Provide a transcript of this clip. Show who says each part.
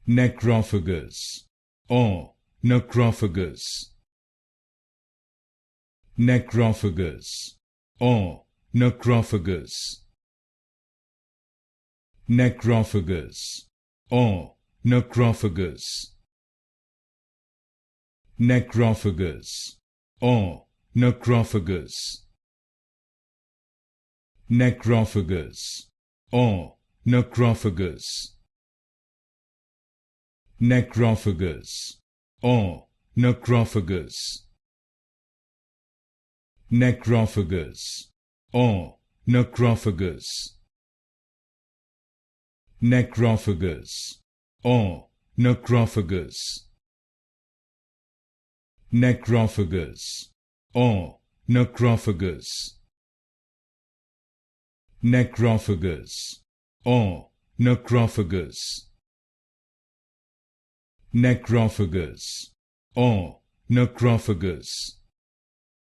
Speaker 1: Necrophagous or necrophagous. Necrophagous or necrophagous. Necrophagous or necrophagous. Necrophagous or necrophagous. Necrophagous or necrophagous. Necrophagous or necrophagous. Necrophagous or necrophagous. Necrophagous or necrophagous. Necrophagous or necrophagous. Necrophagous or necrophagous. Necrophagous or necrophagous.